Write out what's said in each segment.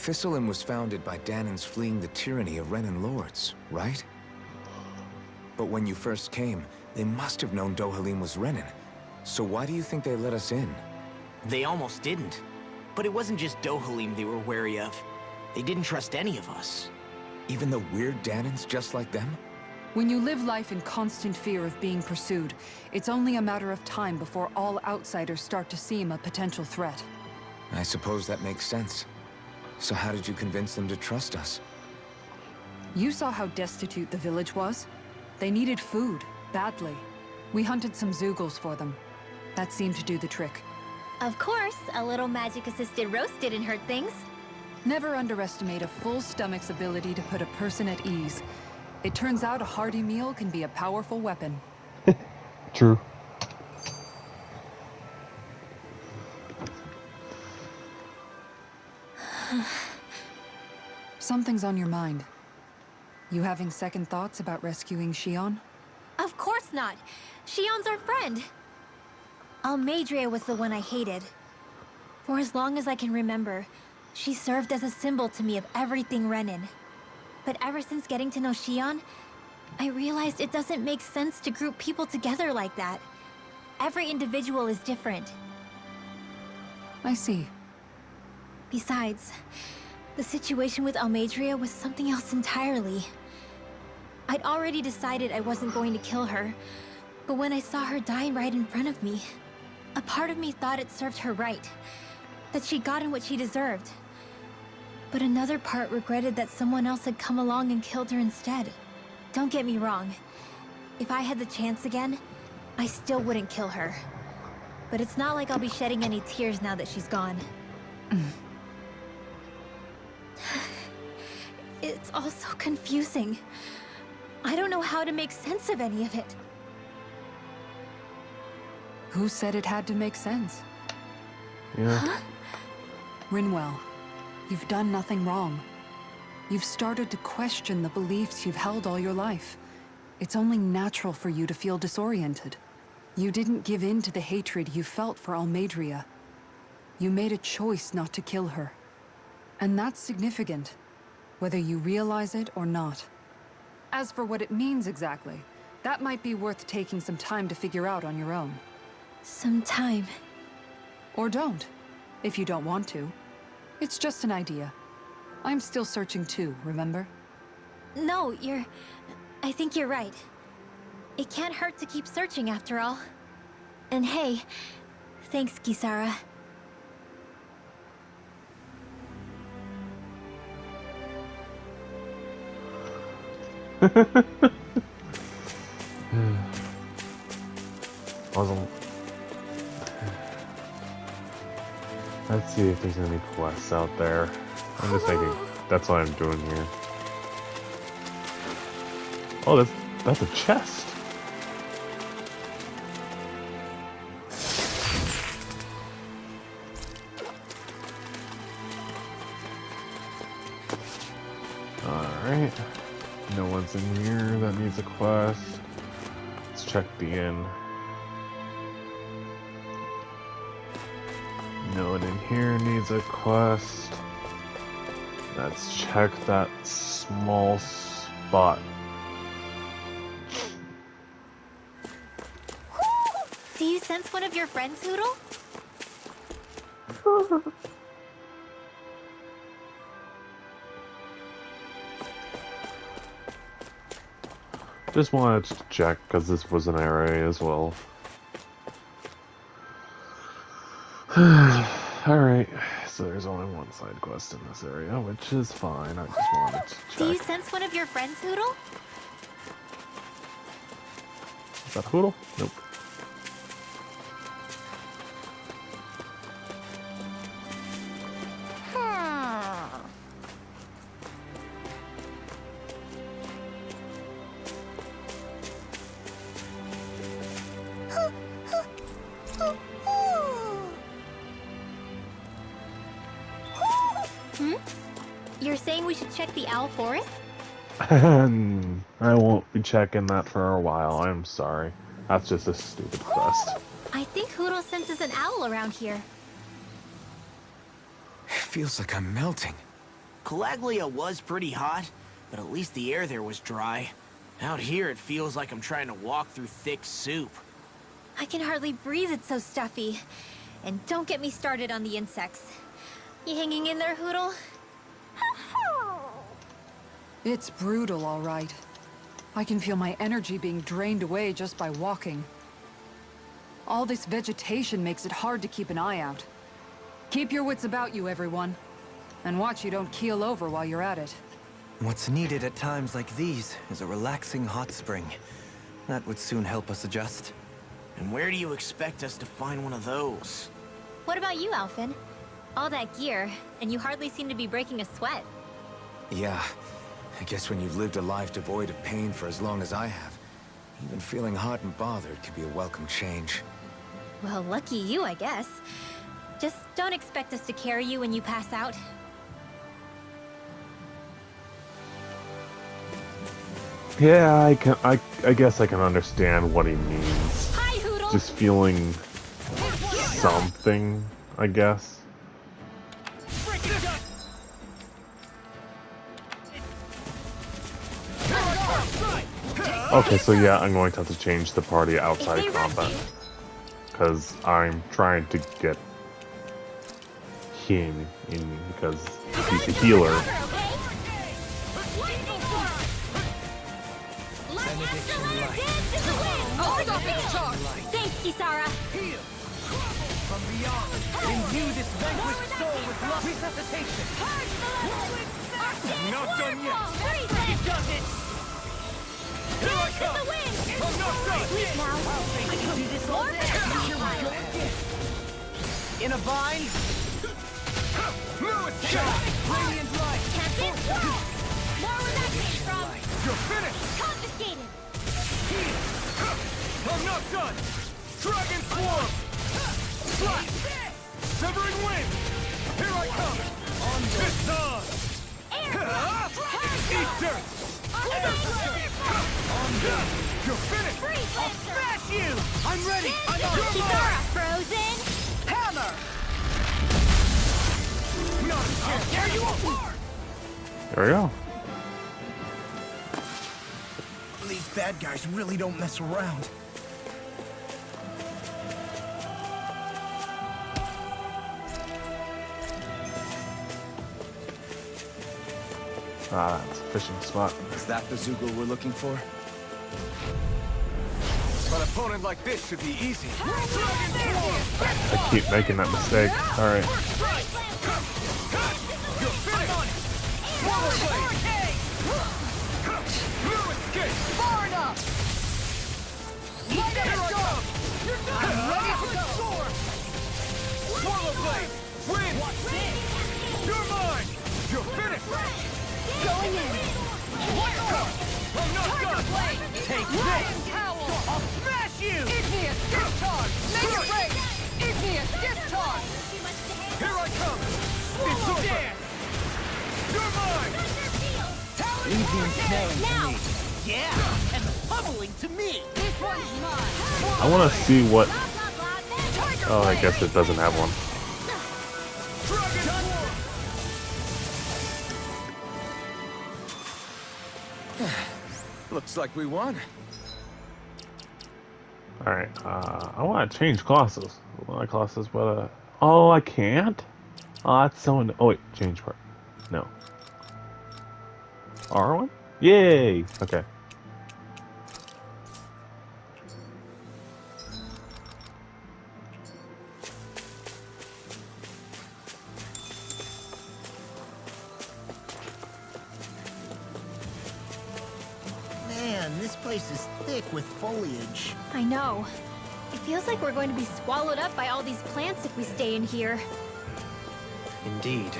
Thistlein was founded by Danans fleeing the tyranny of Renan lords, right? But when you first came, they must have known Dohalim was Renan. So why do you think they let us in? They almost didn't. But it wasn't just Dohalim they were wary of. They didn't trust any of us. Even the weird Danans just like them? When you live life in constant fear of being pursued, it's only a matter of time before all outsiders start to seem a potential threat. I suppose that makes sense. So how did you convince them to trust us? You saw how destitute the village was? They needed food, badly. We hunted some Zeugles for them. That seemed to do the trick. Of course, a little magic-assisted roast didn't hurt things. Never underestimate a full stomach's ability to put a person at ease. It turns out a hearty meal can be a powerful weapon. True. Something's on your mind. You having second thoughts about rescuing Shion? Of course not. Shion's our friend. Almeidrea was the one I hated. For as long as I can remember, she served as a symbol to me of everything Renan. But ever since getting to know Shion, I realized it doesn't make sense to group people together like that. Every individual is different. I see. Besides, the situation with Almeidrea was something else entirely. I'd already decided I wasn't going to kill her, but when I saw her dying right in front of me, a part of me thought it served her right, that she'd gotten what she deserved. But another part regretted that someone else had come along and killed her instead. Don't get me wrong. If I had the chance again, I still wouldn't kill her. But it's not like I'll be shedding any tears now that she's gone. It's all so confusing. I don't know how to make sense of any of it. Who said it had to make sense? Yeah. Huh? Rinwell, you've done nothing wrong. You've started to question the beliefs you've held all your life. It's only natural for you to feel disoriented. You didn't give in to the hatred you felt for Almeidrea. You made a choice not to kill her. And that's significant, whether you realize it or not. As for what it means exactly, that might be worth taking some time to figure out on your own. Some time. Or don't, if you don't want to. It's just an idea. I'm still searching too, remember? No, I think you're right. It can't hurt to keep searching after all. And hey, thanks, Kisara. Wasn't. Let's see if there's any quests out there. I'm just thinking. That's what I'm doing here. Oh, that's a chest. Alright. No one's in here that needs a quest. Let's check the inn. No one in here needs a quest. Let's check that small spot. Do you sense one of your friends, Hoodle? Just wanted to check because this was an area as well. Alright, so there's only one side quest in this area, which is fine. I just wanted to check. Do you sense one of your friends, Hoodle? Is that Hoodle? Nope. You're saying we should check the Owl Forest? I won't be checking that for a while, I'm sorry. That's just a stupid quest. I think Hoodle senses an owl around here. It feels like I'm melting. Calaglia was pretty hot, but at least the air there was dry. Out here, it feels like I'm trying to walk through thick soup. I can hardly breathe, it's so stuffy. And don't get me started on the insects. You hanging in there, Hoodle? It's brutal, all right. I can feel my energy being drained away just by walking. All this vegetation makes it hard to keep an eye out. Keep your wits about you, everyone. And watch you don't keel over while you're at it. What's needed at times like these is a relaxing hot spring. That would soon help us adjust. And where do you expect us to find one of those? What about you, Alphen? All that gear, and you hardly seem to be breaking a sweat. Yeah, I guess when you've lived a life devoid of pain for as long as I have, even feeling hot and bothered could be a welcome change. Well, lucky you, I guess. Just don't expect us to carry you when you pass out. Yeah, I guess I can understand what he means. Hi, Hoodle! Just feeling something, I guess. Okay, so yeah, I'm going to have to change the party outside combat. Because I'm trying to get him in, because he's a healer. Thanks, Kisara. From beyond, imbue this vanquished soul with love resuscitation. Not done yet. It does it. Here I come. I'm not done. Now, I can do this all day. Here we go again. In a bind. No escape. Radiant light. Captain, more where that came from. You're finished. Confiscated. I'm not done. Dragon Swarm. Slash. Severing wind. Here I come. On this time. Eat dirt. You're finished! I'll smash you! I'm ready! I'm on your mark! Frozen! Hammer! Not a chance! Tear you apart! There we go. These bad guys really don't mess around. Ah, it's a fishing spot. Is that the Zoogle we're looking for? An opponent like this should be easy. I keep making that mistake. Alright. You're finished! Swallow blade! No escape! Far enough! Let it go! You're done! I'm ready to go! Swallow blade! Win! You're mine! You're finished! Going in! I'm not done! Take this! I'll smash you! Igneous discharge! Make it rain! Igneous discharge! Here I come! It's over! You're mine! Leave the ensnaring Now! to me. Yeah, and the pummeling to me! This one's mine! I want to see what... Blah, blah, blah, Oh, I guess it doesn't have one. Dragon Swarm! Looks like we won. Alright, I want to change classes. My classes, but, oh, I can't? Oh, that's so oh, wait, change part. No. R1? Yay! Okay. Man, this place is thick with foliage. I know. It feels like we're going to be swallowed up by all these plants if we stay in here. Indeed.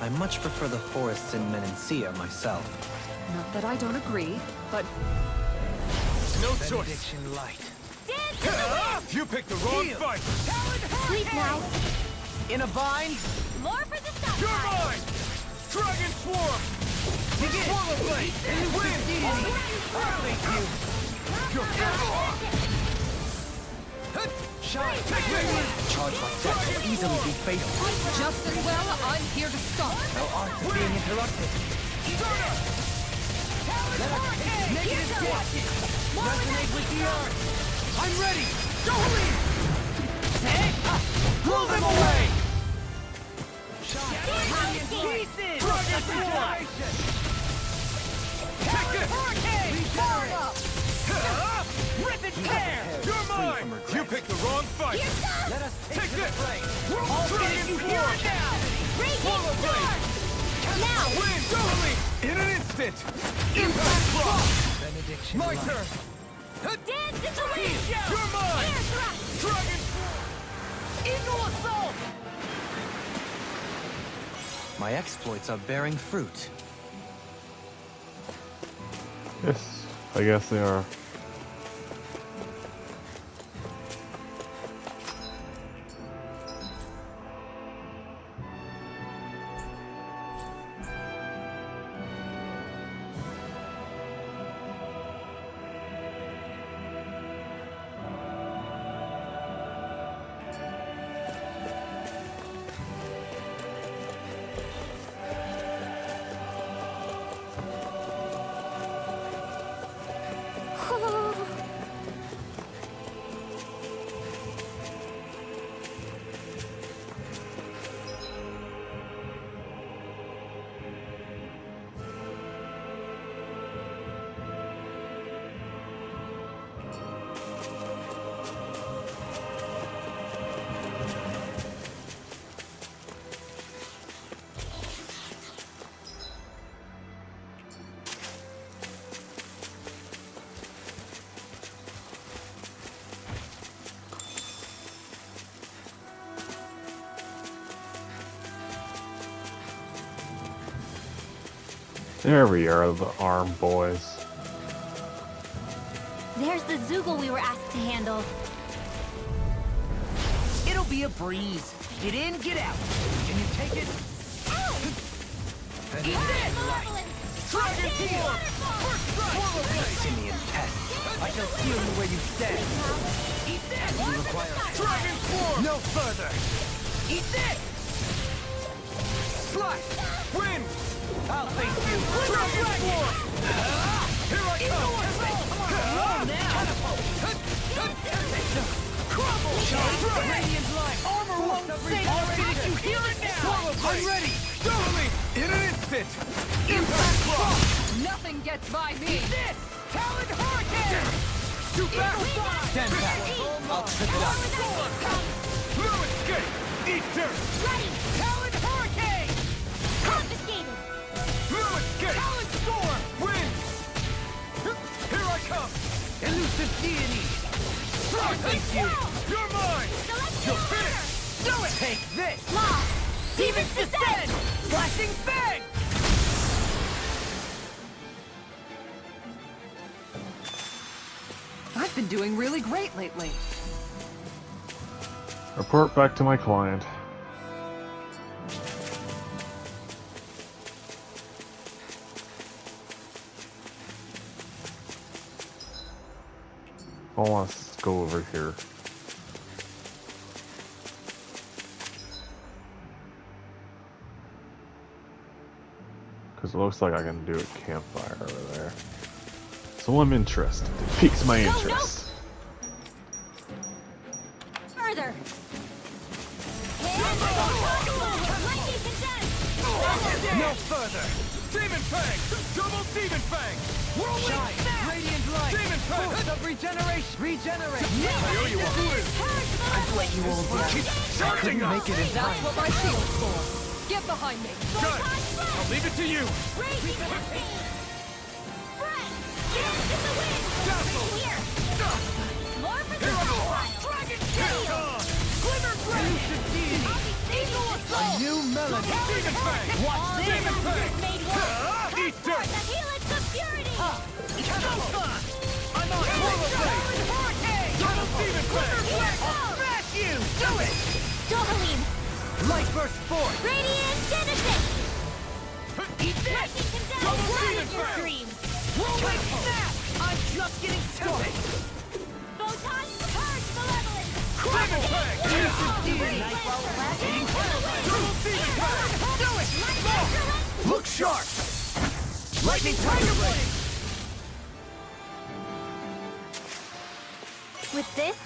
I much prefer the forests in Menancia myself. Not that I don't agree, but No choice! Benediction light. You picked the wrong fight! Sleep now. In a bind? More for the sun. You're mine! Dragon Swarm! Swallow blade! Win! Thank you! You're Shine! Charge like that will easily be fatal. just as well I'm here to stop. No art to being interrupted. Stunner! Let us take negative damage. Resonate with the earth. I'm ready. Dohalim! Blow them away! Pieces! Regeneration! Take it! Hurricane! Power up! Rip and tear! You're mine! You picked the wrong fight! Let us take this! All finish you here and now! Swallow blade! Now! Win! Dohalim! In an instant! Impact block! Benediction. My turn! Dance situation! You're mine! Air thrust! Dragon! Eagle assault! My exploits are bearing fruit. Yes, I guess they are. There we are, the arm boys. There's the Zoogle we were asked to handle. It'll be a breeze. Get in, get out. Can you take it? Eat this! Dragon form! First strike! Simian pest. I shall feel you where you stand. Eat this! You require Dragon form! no further. Eat this! Slash! Win! I'll face you. Dragon form! Here I come! Come on now! Crumble! Radiant light! Armor won't save! I'll finish you here and now! I'm ready! Dohalim! In an instant! Impact block! Nothing gets by me! Eat this! Talon Hurricane! Shoot back! Stand back. I'll trip it up. Blue escape! Eat dirt! Ready! Talon Hurricane! Confiscated! Blue escape! Talon Storm! Win! Here I come! Elusive deity! I'll take you! You're mine! You'll finish! Do it! Take this! Law! Demons descend! Flashing bang! I've been doing really great lately. Report back to my client. Oh, let's go over here. Because it looks like I can do a campfire over there. So I'm interested. It piques my interest. Further! No further. Demon Fang! Double Demon Fang! Whirling Shine. snap! Radiant light. Demon Fang! Force of regeneration. Regenerate. I owe you a blue! I've let you all down. Keep I charging couldn't us! make it in That's time. what my shield's for. Get behind me. Good! I'll leave it to you! Dragon Shield! Glimmer Blade! Eagle A new melody. Demon Fang! Watch this! Demon Fang! Made one! Eat dirt! The helix of purity! I'm on Whirl Blade! Hurricane! Double Demon Fang! I'll smash you! Do it! Dohalim! Light burst forth. Radiant Genesis! Eat this! Double Demon Fang! Dreams! Whirling snap! I'm just getting started! Photon Purge Malevolence! Crumble Fang! Double Demon Fang! Do it! Look sharp! Lightning Tiger Blade! With this,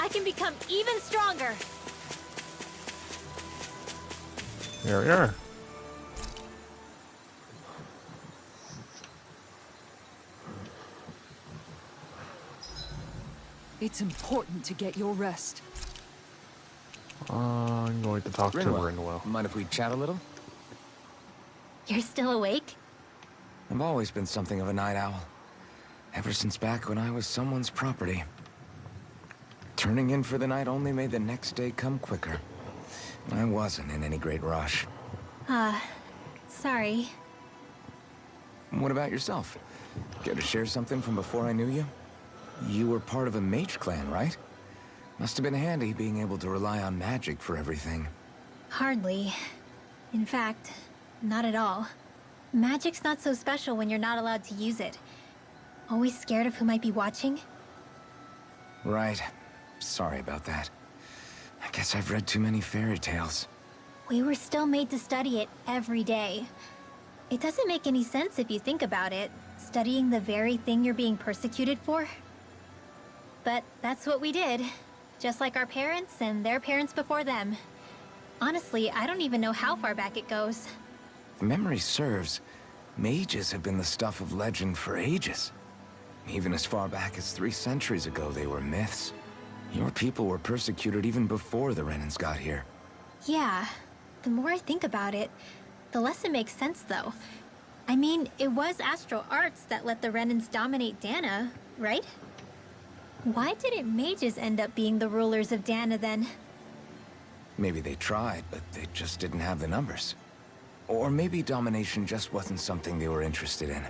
I can become even stronger. Here we are. It's important to get your rest. I'm going to talk to Rinwell. Mind if we chat a little? You're still awake? I've always been something of a night owl. Ever since back when I was someone's property. Turning in for the night only made the next day come quicker. I wasn't in any great rush. Sorry. What about yourself? Care to share something from before I knew you? You were part of a mage clan, right? Must have been handy being able to rely on magic for everything. Hardly. In fact, not at all. Magic's not so special when you're not allowed to use it. Always scared of who might be watching? Right. Sorry about that. I guess I've read too many fairy tales. We were still made to study it every day. It doesn't make any sense if you think about it, studying the very thing you're being persecuted for. But that's what we did. Just like our parents and their parents before them. Honestly, I don't even know how far back it goes. If memory serves, mages have been the stuff of legend for ages. Even as far back as 3 centuries ago, they were myths. Your people were persecuted even before the Renans got here. Yeah, the more I think about it, the less it makes sense though. I mean, it was astral arts that let the Renans dominate Dana, right? Why didn't mages end up being the rulers of Dana then? Maybe they tried, but they just didn't have the numbers. Or maybe domination just wasn't something they were interested in.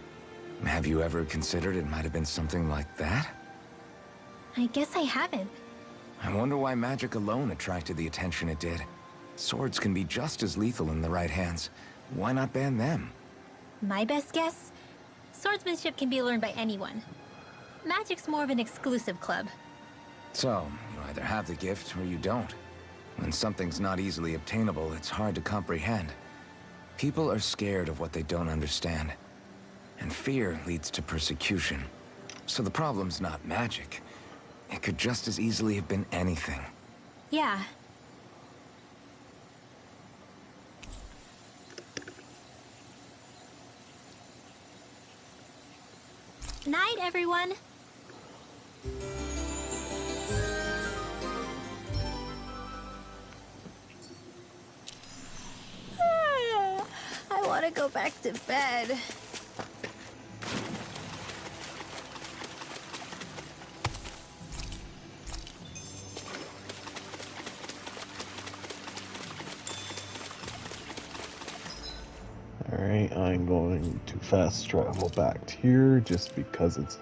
Have you ever considered it might have been something like that? I guess I haven't. I wonder why magic alone attracted the attention it did. Swords can be just as lethal in the right hands. Why not ban them? My best guess? Swordsmanship can be learned by anyone. Magic's more of an exclusive club. So, you either have the gift or you don't. When something's not easily obtainable, it's hard to comprehend. People are scared of what they don't understand. And fear leads to persecution. So the problem's not magic. It could just as easily have been anything. Yeah. Night, everyone. I want to go back to bed. Alright, I'm going to fast travel back to here just because it's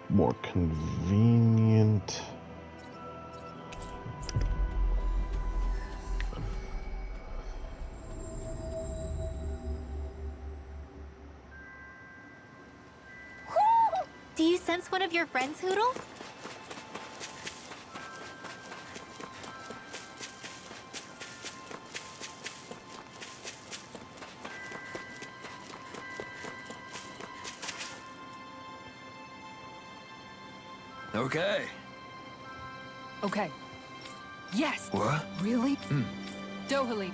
more convenient. Do you sense one of your friends, Hoodle? Okay. Okay. Yes! What? Really? Dohalim.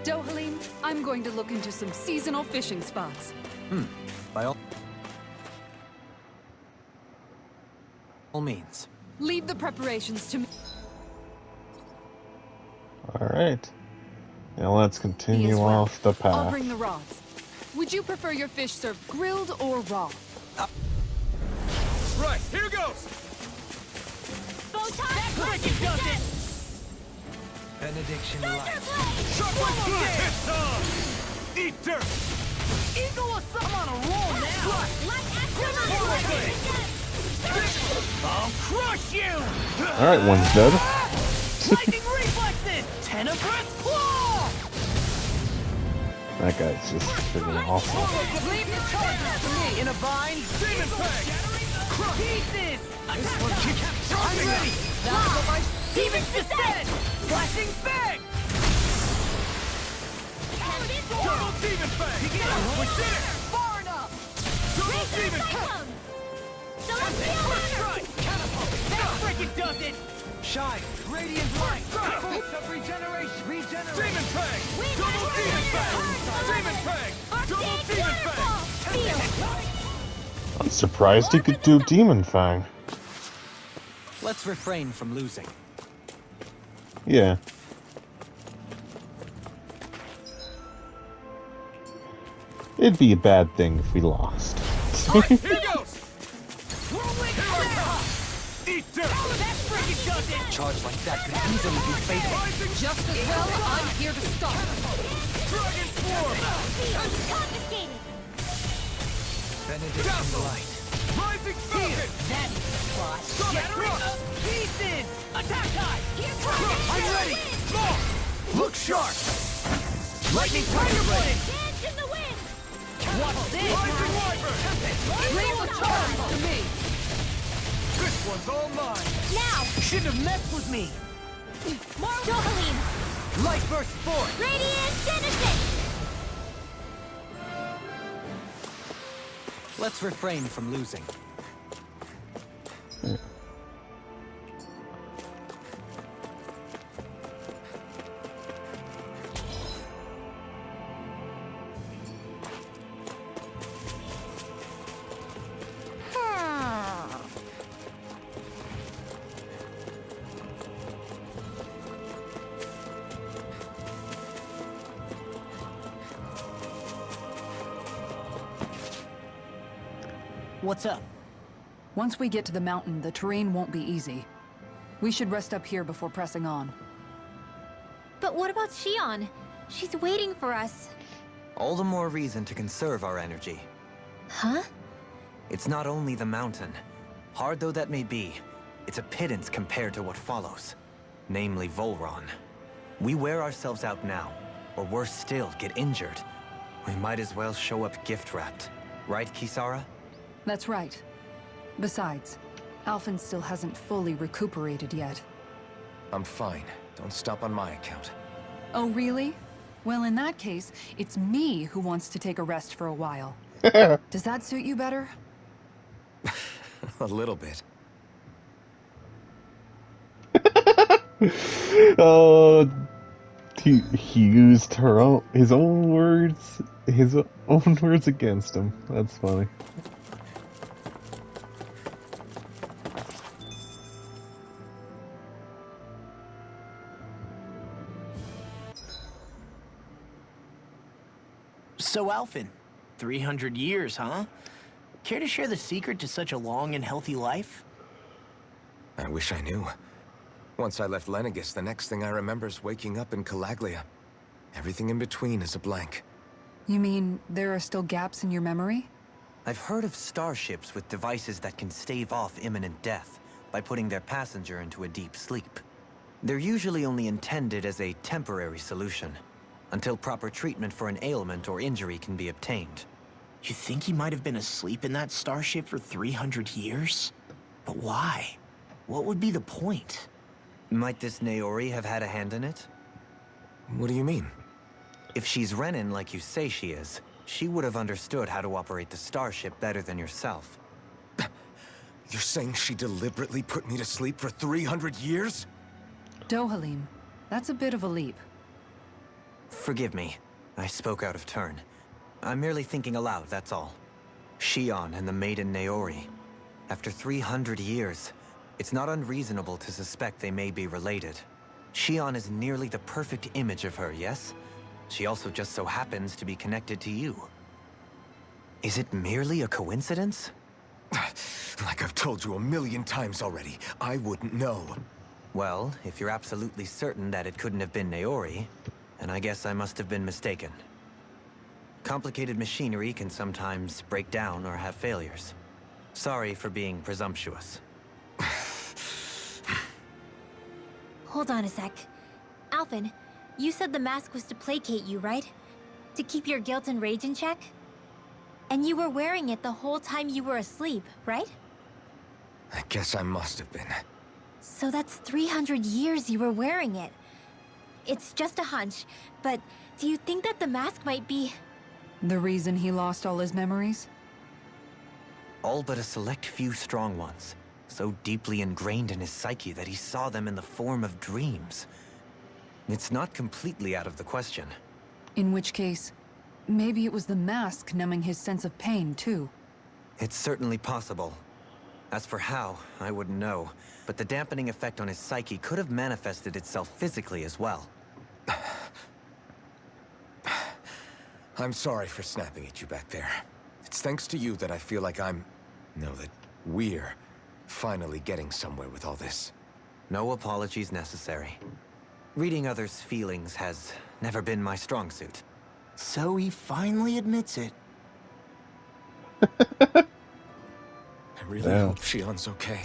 Dohalim, I'm going to look into some seasonal fishing spots. By all means. Leave the preparations to me. Alright. Now let's Me continue as well. off the I'll path. bring the rods. Would you prefer your fish served grilled or raw? Right, here goes! Benediction light. Shockwave blade! Hit on! Eat dirt! Eagle of I'm on a roll now! I'll crush you! Alright, one's dead. Lightning reflexes! Tenebrous claw! That guy's just freaking awesome. Leave your charges to me in a vine! Demon peg! Pieces! This one keeps dropping! I'm ready! Now for my Demon's Descent! Flashing Fang! Double Demon Fang! We did it! Far enough! Double Demon Fang! Strike! Catapult! That freaking does it! Shine! Radiant light! Boost of regeneration! Regeneration! Demon Fang! Double Demon Fang! Demon Fang! Double Demon Fang! I'm surprised he could do Demon Fang. Let's refrain from losing. Yeah. It'd be a bad thing if we lost. Alright, here goes! Eat dirt! That freaking does it! Charge like that could easily be fatal. Just as well, I'm here to stop. Dragon Swarm! Benediction light. Rising Falcon! That's boss. Sonic Thrust! Pieces! Attack time! I'm ready! More! Look sharp! Lightning Tiger Blade! What's this? Rising Wyvern! Leave the charge to me. This one's all mine! Now! Shouldn't have messed with me! Light burst forth. Let's refrain from losing. What's up? Once we get to the mountain, the terrain won't be easy. We should rest up here before pressing on. But what about Shion? She's waiting for us. All the more reason to conserve our energy. Huh? It's not only the mountain. Hard though that may be, it's a pittance compared to what follows. Namely Volron. We wear ourselves out now, or worse still, get injured. We might as well show up gift-wrapped. Right, Kisara? That's right. Besides, Alphen still hasn't fully recuperated yet. I'm fine. Don't stop on my account. Oh, really? Well, in that case, it's me who wants to take a rest for a while. Does that suit you better? A little bit. Oh, he used his own words against him. That's funny. So, Alphen, 300 years, huh? Care to share the secret to such a long and healthy life? I wish I knew. Once I left Lenegis, the next thing I remember is waking up in Calaglia. Everything in between is a blank. You mean there are still gaps in your memory? I've heard of starships with devices that can stave off imminent death by putting their passenger into a deep sleep. They're usually only intended as a temporary solution, until proper treatment for an ailment or injury can be obtained. You think he might have been asleep in that starship for 300 years? But why? What would be the point? Might this Naori have had a hand in it? What do you mean? If she's Renin like you say she is, she would have understood how to operate the starship better than yourself. You're saying she deliberately put me to sleep for 300 years? Dohalim, that's a bit of a leap. Forgive me. I spoke out of turn. I'm merely thinking aloud, that's all. Shion and the maiden Naori. After 300 years, it's not unreasonable to suspect they may be related. Shion is nearly the perfect image of her, yes? She also just so happens to be connected to you. Is it merely a coincidence? Like I've told you 1,000,000 times already, I wouldn't know. Well, if you're absolutely certain that it couldn't have been Naori, then I guess I must have been mistaken. Complicated machinery can sometimes break down or have failures. Sorry for being presumptuous. Hold on a sec. Alphen, you said the mask was to placate you, right? To keep your guilt and rage in check? And you were wearing it the whole time you were asleep, right? I guess I must have been. So that's 300 years you were wearing it. It's just a hunch, but do you think that the mask might be... The reason he lost all his memories? All but a select few strong ones, so deeply ingrained in his psyche that he saw them in the form of dreams. It's not completely out of the question. In which case, maybe it was the mask numbing his sense of pain, too. It's certainly possible. As for how, I wouldn't know, but the dampening effect on his psyche could have manifested itself physically as well. I'm sorry for snapping at you back there. It's thanks to you that I feel like that we're finally getting somewhere with all this. No apologies necessary. Reading others' feelings has never been my strong suit. So he finally admits it. I really hope Shion's okay.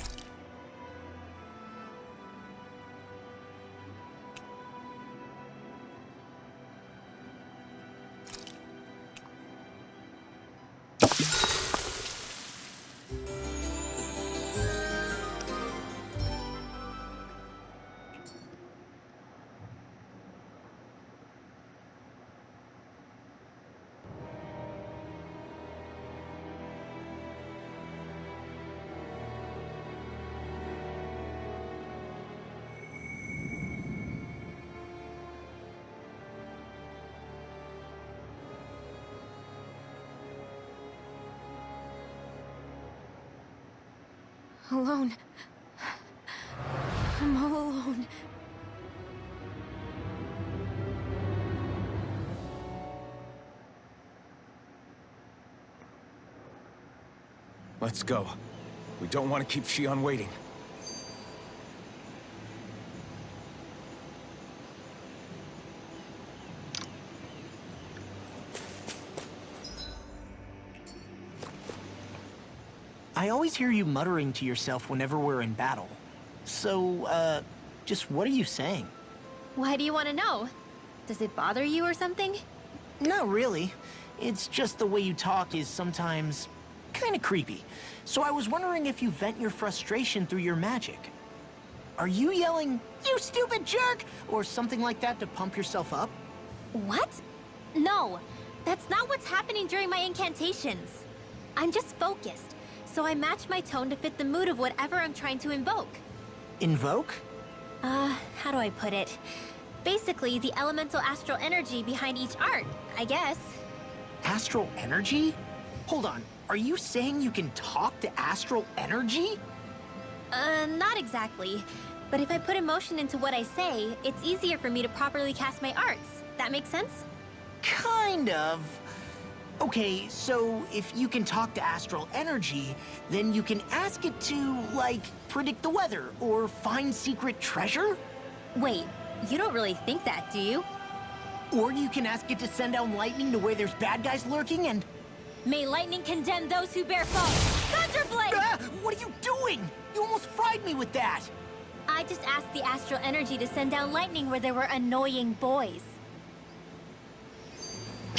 Alone. I'm all alone. Let's go. We don't want to keep Shion waiting. I always hear you muttering to yourself whenever we're in battle. So, just what are you saying? Why do you want to know? Does it bother you or something? Not really. It's just the way you talk is sometimes kind of creepy. So I was wondering if you vent your frustration through your magic. Are you yelling, "You stupid jerk," or something like that to pump yourself up? What? No, that's not what's happening during my incantations. I'm just focused, so I match my tone to fit the mood of whatever I'm trying to invoke. Invoke? How do I put it? Basically, the elemental astral energy behind each art, I guess. Astral energy? Hold on, are you saying you can talk to astral energy? Not exactly. But if I put emotion into what I say, it's easier for me to properly cast my arts. That makes sense? Kind of. Okay, so if you can talk to astral energy, then you can ask it to, like, predict the weather or find secret treasure? Wait, you don't really think that, do you? Or you can ask it to send down lightning to where there's bad guys lurking and... May lightning condemn those who bear false! Thunderblade! Ah, what are you doing? You almost fried me with that! I just asked the astral energy to send down lightning where there were annoying boys.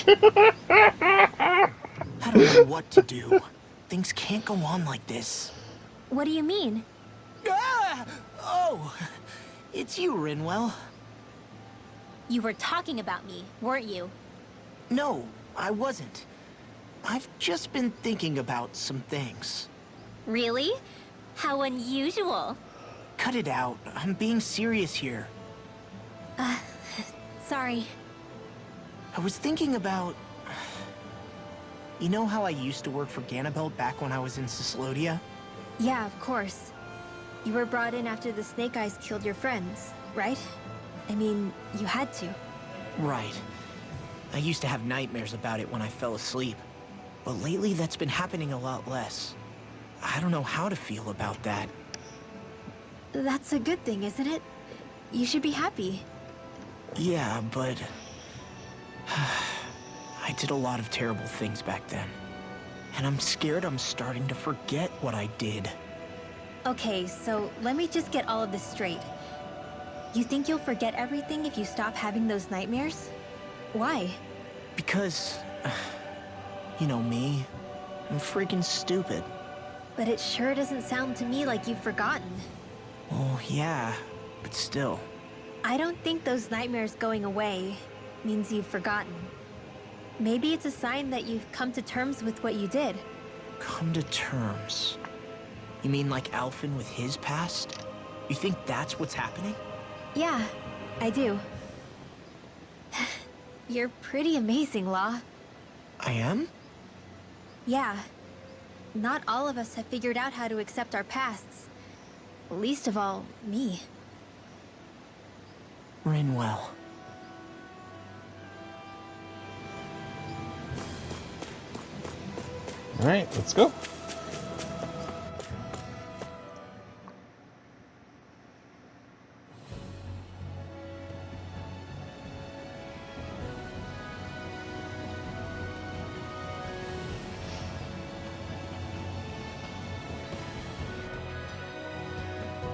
I don't know what to do. Things can't go on like this. What do you mean? Ah! Oh, it's you, Rinwell. You were talking about me, weren't you? No, I wasn't. I've just been thinking about some things. Really? How unusual. Cut it out. I'm being serious here. Sorry. I was thinking about... You know how I used to work for Ganabelt back when I was in Cyslodia? Yeah, of course. You were brought in after the Snake Eyes killed your friends, right? I mean, you had to. Right. I used to have nightmares about it when I fell asleep. But lately that's been happening a lot less. I don't know how to feel about that. That's a good thing, isn't it? You should be happy. Yeah, but... I did a lot of terrible things back then. And I'm scared I'm starting to forget what I did. Okay, so let me just get all of this straight. You think you'll forget everything if you stop having those nightmares? Why? Because... you know me. I'm freaking stupid. But it sure doesn't sound to me like you've forgotten. Oh, yeah, but still. I don't think those nightmares going away means you've forgotten. Maybe it's a sign that you've come to terms with what you did. Come to terms. You mean like Alphen with his past? You think that's what's happening? Yeah, I do. You're pretty amazing, Law. I am? Yeah. Not all of us have figured out how to accept our pasts. Least of all, me. Rinwell. Alright, let's go.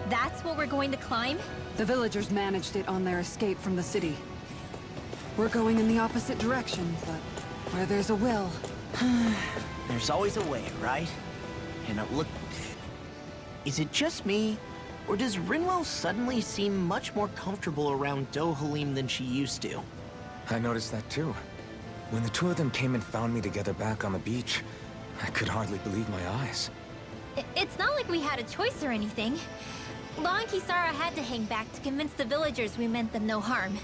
That's what we're going to climb? The villagers managed it on their escape from the city. We're going in the opposite direction, but where there's a will... There's always a way, right? And look... Is it just me? Or does Rinwell suddenly seem much more comfortable around Dohalim than she used to? I noticed that too. When the two of them came and found me together back on the beach, I could hardly believe my eyes. It's not like we had a choice or anything. Law and Kisara had to hang back to convince the villagers we meant them no harm.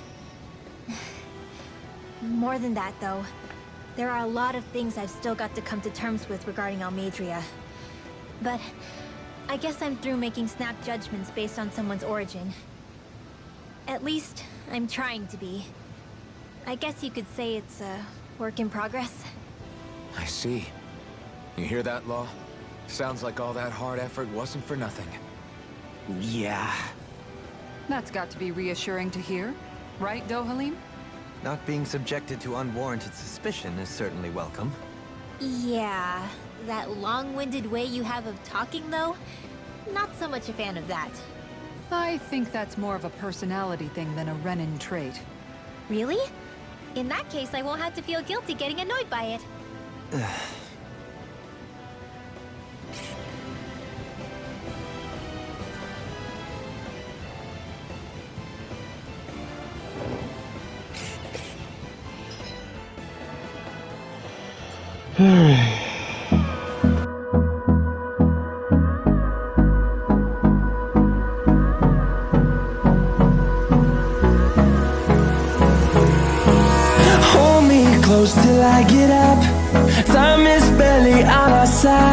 More than that, though. There are a lot of things I've still got to come to terms with regarding Almeidrea. But I guess I'm through making snap judgments based on someone's origin. At least, I'm trying to be. I guess you could say it's a work in progress. I see. You hear that, Law? Sounds like all that hard effort wasn't for nothing. Yeah. That's got to be reassuring to hear. Right, Dohalim? Not being subjected to unwarranted suspicion is certainly welcome. Yeah, that long-winded way you have of talking, though? Not so much a fan of that. I think that's more of a personality thing than a Renin trait. Really? In that case, I won't have to feel guilty getting annoyed by it. Hold me close till I get up. Time is barely on our side.